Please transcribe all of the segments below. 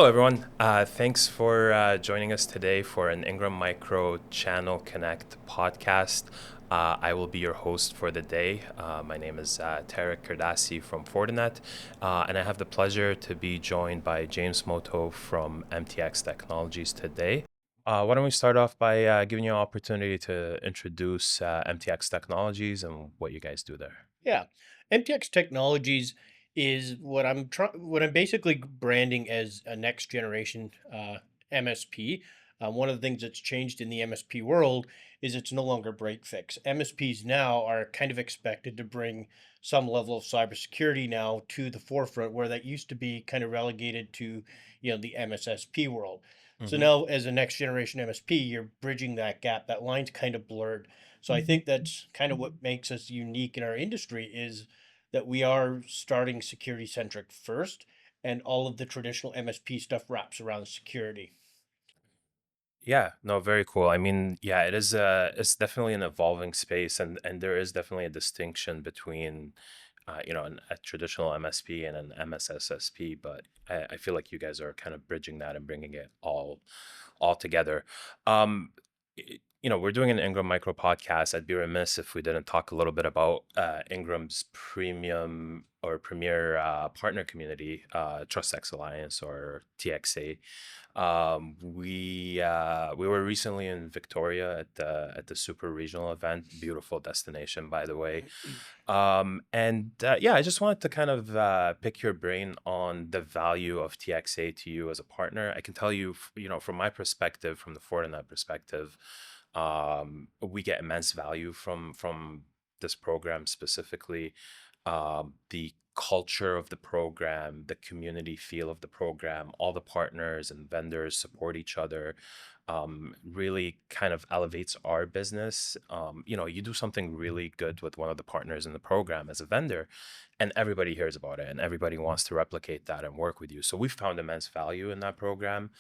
Hello, everyone. Thanks for joining us today for an Ingram Micro Channel Connect podcast. I will be your host for the day. My name is Tarek Kerdasi from Fortinet, and I have the pleasure to be joined by James Moutoux from MTX Technologies today. Why don't we start off by giving you an opportunity to introduce MTX Technologies and what you guys do there? Yeah, MTX Technologies is what I'm basically branding as a next generation MSP. One of the things that's changed in the MSP world is it's no longer break fix. MSPs now are kind of expected to bring some level of cybersecurity now to the forefront, where that used to be kind of relegated to the MSSP world. So Hmm. now, as a next generation MSP, you're bridging that gap. That line's kind of blurred. So I think that's kind of what makes us unique in our industry is that we are starting security centric first, and all of the traditional MSP stuff wraps around security. Yeah, no, very cool. I mean, yeah, it's definitely an evolving space, and there is definitely a distinction between, a traditional MSP and an MSSSP. But I feel like you guys are kind of bridging that and bringing it all together. Um, we're doing an Ingram Micro podcast. I'd be remiss if we didn't talk a little bit about Ingram's premium or premier partner community, TrustX Alliance or TXA. We were recently in Victoria at the Super Regional event. Beautiful destination, by the way. And yeah, I just wanted to kind of pick your brain on the value of TXA to you as a partner. I can tell you, from my perspective, from the Fortinet perspective, we get immense value from this program specifically. The culture of the program, the community feel of the program, all the partners and vendors support each other, really kind of elevates our business. You do something really good with one of the partners in the program as a vendor, and everybody hears about it and everybody wants to replicate that and work with you. So we found immense value in that program.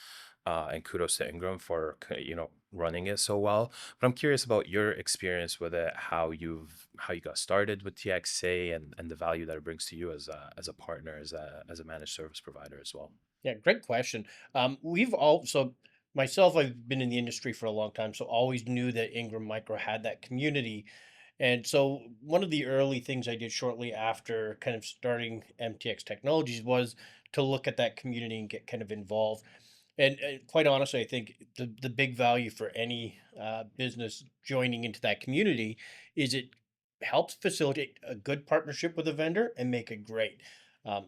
And kudos to Ingram for running it so well. But I'm curious about your experience with it, how you got started with TXA and the value that it brings to you as a partner, as a managed service provider as well. Yeah, great question. We've also myself, I've been in the industry for a long time, so always knew that Ingram Micro had that community. And so one of the early things I did shortly after kind of starting MTX Technologies was to look at that community and get kind of involved. And quite honestly, I think the big value for any business joining into that community is it helps facilitate a good partnership with a vendor and make it great.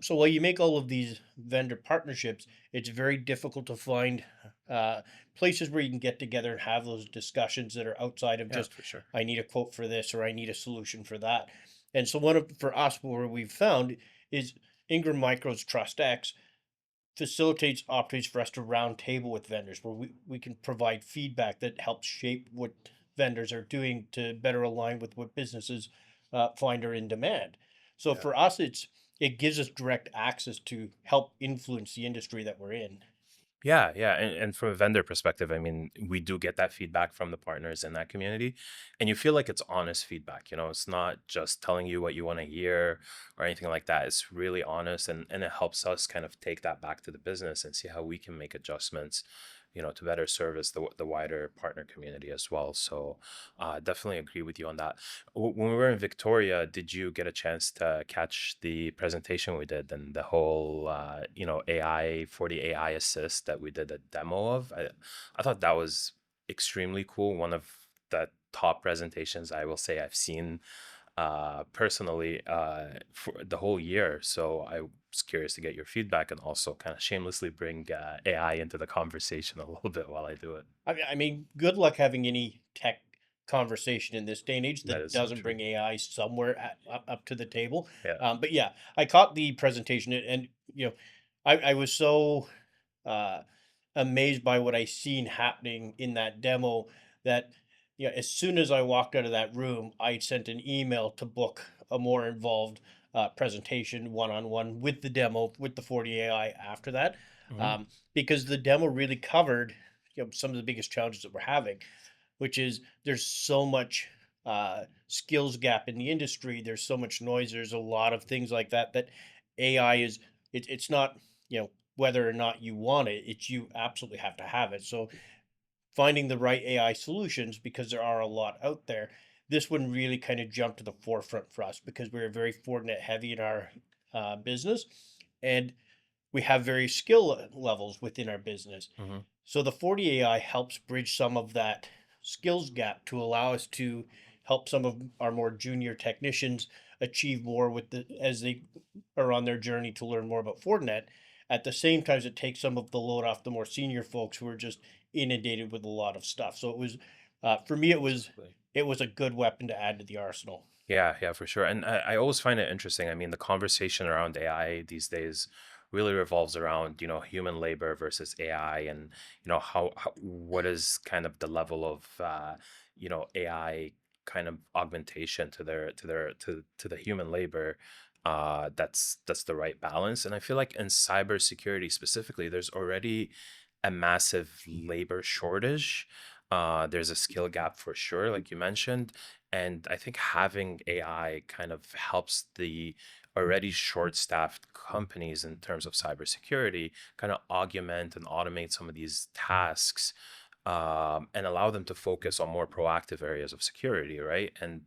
So while you make all of these vendor partnerships, it's very difficult to find uh, places where you can get together and have those discussions that are outside of Yeah, just for sure. I need a quote for this or I need a solution for that. And so for us, where we've found is Ingram Micro's Trust X facilitates opportunities for us to round table with vendors where we can provide feedback that helps shape what vendors are doing to better align with what businesses find are in demand. So Yeah. for us, it gives us direct access to help influence the industry that we're in. Yeah, yeah. And from a vendor perspective, I mean, we do get that feedback from the partners in that community. And you feel like it's honest feedback. It's not just telling you what you want to hear or anything like that. It's really honest and it helps us kind of take that back to the business and see how we can make adjustments, to better service the wider partner community as well. So definitely agree with you on that. When we were in Victoria, did you get a chance to catch the presentation we did and the whole, AI for the AI assist that we did a demo of? I thought that was extremely cool. One of the top presentations I will say I've seen personally for the whole year. So I was curious to get your feedback and also kind of shamelessly bring AI into the conversation a little bit while I do it. I mean, good luck having any tech conversation in this day and age That that is so doesn't true. bring AI somewhere up to the table. Yeah. But yeah, I caught the presentation and I was so uh, amazed by what I seen happening in that demo that as soon as I walked out of that room, I sent an email to book a more involved presentation one on one with the demo with the 40 AI after that, Hmm. um, because the demo really covered some of the biggest challenges that we're having, which is there's so much skills gap in the industry. There's so much noise. There's a lot of things like that AI is. It's not. whether or not you want it. It's you absolutely have to have it. So finding the right AI solutions, because there are a lot out there, this one really kind of jumped to the forefront for us because we are very Fortinet heavy in our business, and we have various skill levels within our business. Hmm. So the 40 AI helps bridge some of that skills gap to allow us to help some of our more junior technicians achieve more with the as they are on their journey to learn more about Fortinet. At the same time, as it takes some of the load off the more senior folks who are just inundated with a lot of stuff. So it was, for me, Exactly. it was a good weapon to add to the arsenal. Yeah, yeah, for sure. And I always find it interesting. I mean, the conversation around AI these days really revolves around, human labor versus AI, and, what is kind of the level of, AI kind of augmentation to the human labor. That's the right balance. And I feel like in cybersecurity specifically, there's already a massive labor shortage. There's a skill gap for sure, like you mentioned, and I think having AI kind of helps the already short-staffed companies in terms of cybersecurity kind of augment and automate some of these tasks, and allow them to focus on more proactive areas of security, right? And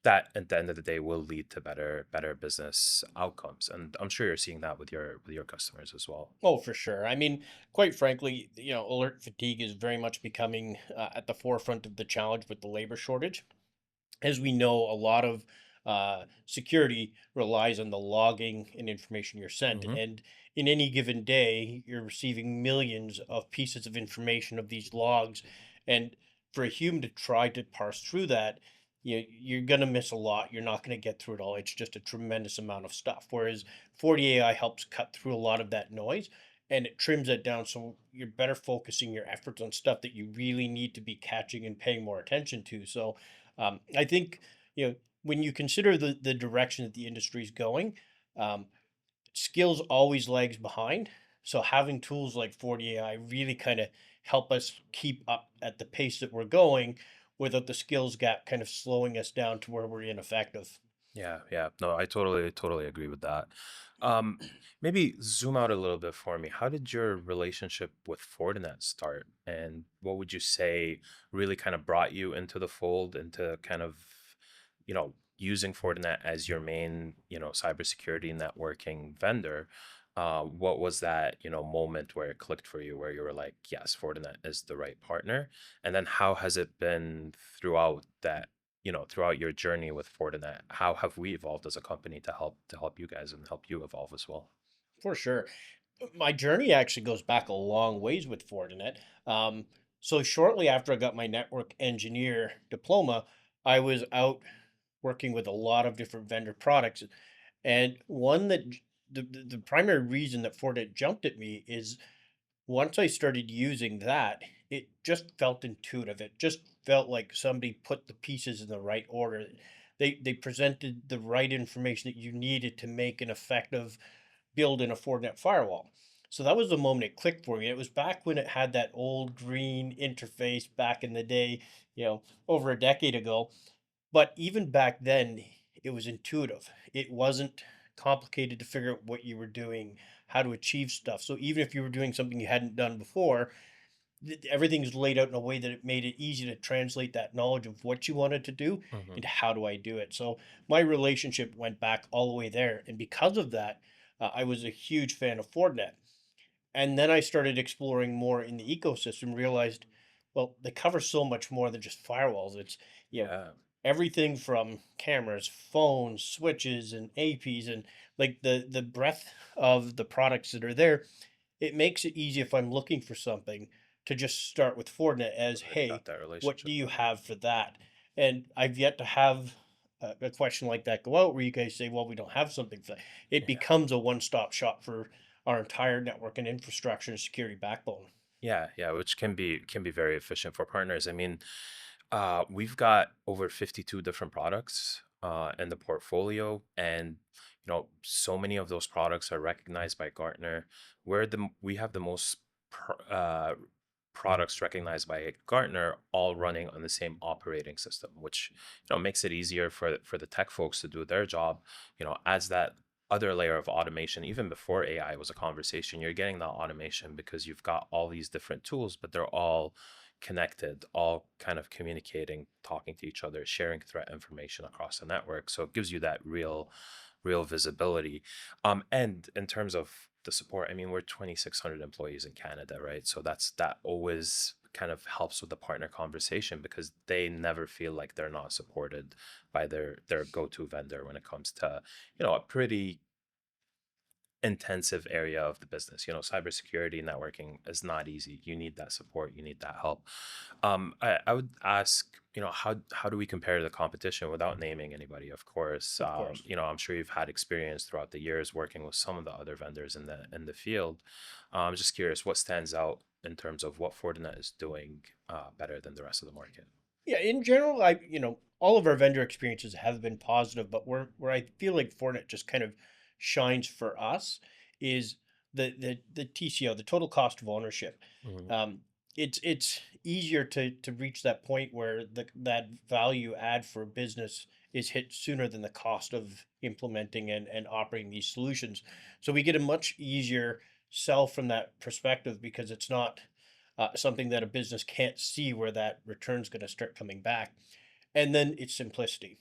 that at the end of the day will lead to better business outcomes. And I'm sure you're seeing that with your customers as well. Oh, for sure. I mean, quite frankly, alert fatigue is very much becoming at the forefront of the challenge with the labor shortage. As we know, a lot of security relies on the logging and information you're sent. Hmm. And in any given day, you're receiving millions of pieces of information of these logs. And for a human to try to parse through that, you're going to miss a lot. You're not going to get through it all. It's just a tremendous amount of stuff. Whereas 40 AI helps cut through a lot of that noise and it trims it down so you're better focusing your efforts on stuff that you really need to be catching and paying more attention to. So I think when you consider the direction that the industry is going, um, skills always lags behind. So having tools like 40 AI really kind of help us keep up at the pace that we're going without the skills gap kind of slowing us down to where we're ineffective. Yeah, yeah. No, I totally agree with that. Um, Maybe zoom out a little bit for me. How did your relationship with Fortinet start? And what would you say really kind of brought you into the fold, into kind of, using Fortinet as your main, cybersecurity networking vendor? What was that, moment where it clicked for you, where you were like, yes, Fortinet is the right partner? And then how has it been throughout that, throughout your journey with Fortinet? How have we evolved as a company to help you guys and help you evolve as well? For sure. My journey actually goes back a long ways with Fortinet. Um, so shortly after I got my network engineer diploma, I was out working with a lot of different vendor products. And one that the primary reason that Fortinet jumped at me is once I started using that, it just felt intuitive. It just felt like somebody put the pieces in the right order. They presented the right information that you needed to make an effective build in a Fortinet firewall. So that was the moment it clicked for me. It was back when it had that old green interface back in the day, over a decade ago. But even back then, it was intuitive. It wasn't complicated to figure out what you were doing, how to achieve stuff. So even if you were doing something you hadn't done before, everything's laid out in a way that it made it easy to translate that knowledge of what you wanted to do Hmm. into how do I do it. So my relationship went back all the way there, and because of that, I was a huge fan of Fortinet. And then I started exploring more in the ecosystem, realized, well, they cover so much more than just firewalls. It's, you know, Yeah. everything from cameras, phones, switches, and APs, and like the breadth of the products that are there. It makes it easy if I'm looking for something to just start with Fortinet as, Already hey, got that what do relationship. you have for that? And I've yet to have a question like that go out where you guys say, well, we don't have something for that. It Yeah. becomes a one-stop shop for our entire network and infrastructure and security backbone. Yeah, yeah, which can be very efficient for partners. I mean, we've got over 52 different products in the portfolio, and so many of those products are recognized by Gartner. We have the most products recognized by Gartner, all running on the same operating system, which makes it easier for the tech folks to do their job. Adds that other layer of automation. Even before AI was a conversation, you're getting that automation because you've got all these different tools, but they're all connected, all kind of communicating, talking to each other, sharing threat information across the network. So it gives you that real visibility. And in terms of the support, I mean, we're 2,600 employees in Canada, right? So that always kind of helps with the partner conversation because they never feel like they're not supported by their go-to vendor when it comes to, a pretty intensive area of the business. Cybersecurity networking is not easy. You need that support. You need that help. I would ask, how do we compare to the competition without naming anybody? Of course, Of course. I'm sure you've had experience throughout the years working with some of the other vendors in the field. I'm just curious, what stands out in terms of what Fortinet is doing better than the rest of the market? Yeah, in general, all of our vendor experiences have been positive, but where I feel like Fortinet just kind of shines for us is the TCO, the total cost of ownership. Hmm. Um, it's easier to reach that point where that value add for a business is hit sooner than the cost of implementing and operating these solutions. So we get a much easier sell from that perspective because it's not something that a business can't see where that return's going to start coming back. And then it's simplicity.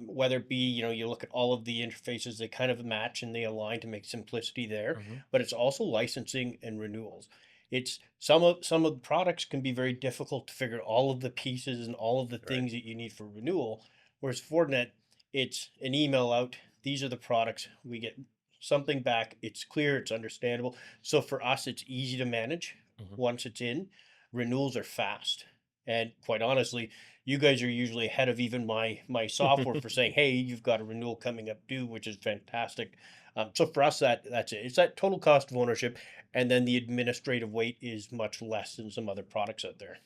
Whether it be, you look at all of the interfaces, they kind of match and they align to make simplicity there, Hmm. but it's also licensing and renewals. It's some of the products can be very difficult to figure all of the pieces and all of the Right. things that you need for renewal. Whereas Fortinet, it's an email out. These are the products. We get something back. It's clear. It's understandable. So for us, it's easy to manage Hmm. once it's in. Renewals are fast, and quite honestly, you guys are usually ahead of even my software for saying, "Hey, you've got a renewal coming up due," which is fantastic. So for us, that's it. It's that total cost of ownership, and then the administrative weight is much less than some other products out there.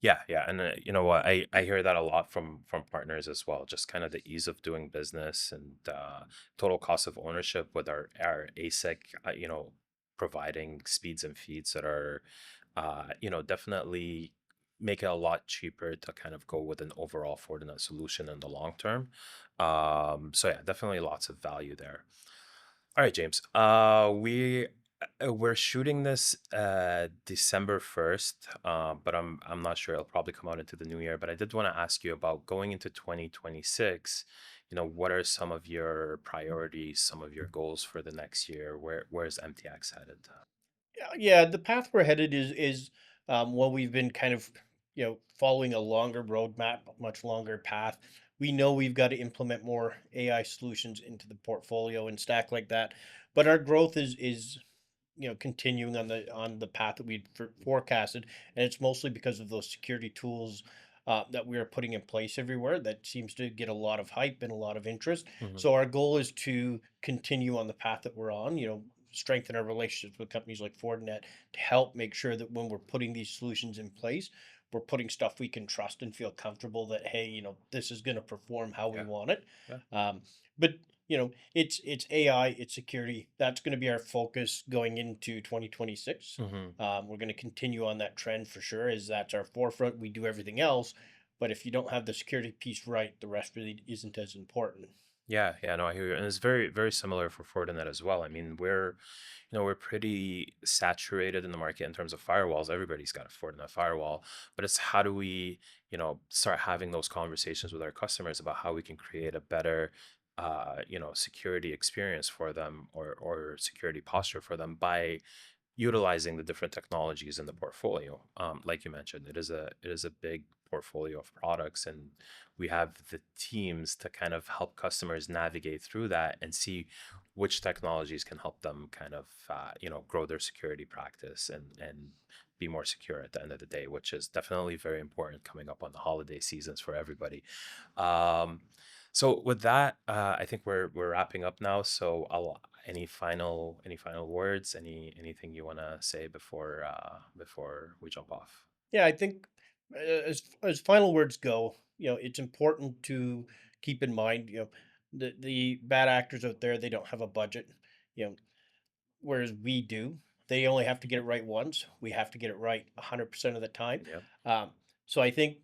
Yeah, yeah, and you know what? I hear that a lot from partners as well. Just kind of the ease of doing business and total cost of ownership with our ASIC, providing speeds and feeds that are, definitely make it a lot cheaper to kind of go with an overall Fortinet solution in the long term. So yeah, definitely lots of value there. All right, James. We're shooting this December 1st, but I'm not sure it'll probably come out into the new year. But I did want to ask you about going into 2026. What are some of your priorities, some of your goals for the next year? Where's MTX headed? Yeah, the path we're headed is well, we've been kind of following a longer roadmap, much longer path. We know we've got to implement more AI solutions into the portfolio and stack like that, but our growth is continuing on the path that we'd forecasted, and it's mostly because of those security tools that we are putting in place everywhere. That seems to get a lot of hype and a lot of interest. Hmm. So our goal is to continue on the path that we're on. Strengthen our relationships with companies like Fortinet to help make sure that when we're putting these solutions in place, we're putting stuff we can trust and feel comfortable that, hey, this is going to perform how we Yeah, want it. yeah. But it's AI, it's security. That's going to be our focus going into 2026. Hmm. We're going to continue on that trend for sure, as that's our forefront. We do everything else, but if you don't have the security piece right, the rest really isn't as important. Yeah, yeah, no, I hear you. And it's very, very similar for Fortinet as well. I mean, we're pretty saturated in the market in terms of firewalls. Everybody's got a Fortinet firewall, but it's how do we, start having those conversations with our customers about how we can create a better, security experience for them or security posture for them by utilizing the different technologies in the portfolio. Like you mentioned, it is a big portfolio of products, and we have the teams to kind of help customers navigate through that and see which technologies can help them kind of grow their security practice and be more secure at the end of the day, which is definitely very important coming up on the holiday seasons for everybody. Um, so with that, I think we're wrapping up now. So any final words, anything you want to say before we jump off? Yeah, I think as final words go, it's important to keep in mind, the bad actors out there, they don't have a budget, you know, whereas we do. They only have to get it right once. We have to get it right 100% of the time. Yep. Um, so I think,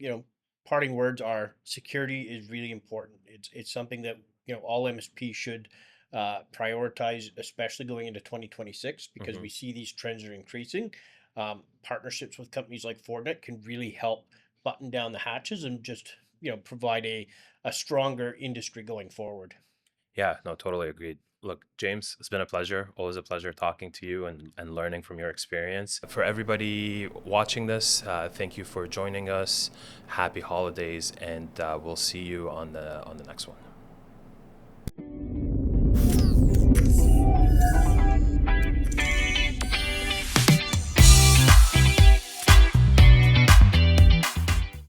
parting words are security is really important. It's something that, all MSP should prioritize, especially going into 2026, because Hmm. we see these trends are increasing. Partnerships with companies like Fortinet can really help button down the hatches and just provide a stronger industry going forward. Yeah, no, totally agreed. Look, James, it's been a pleasure. Always a pleasure talking to you and learning from your experience. For everybody watching this, thank you for joining us. Happy holidays, and we'll see you on the next one.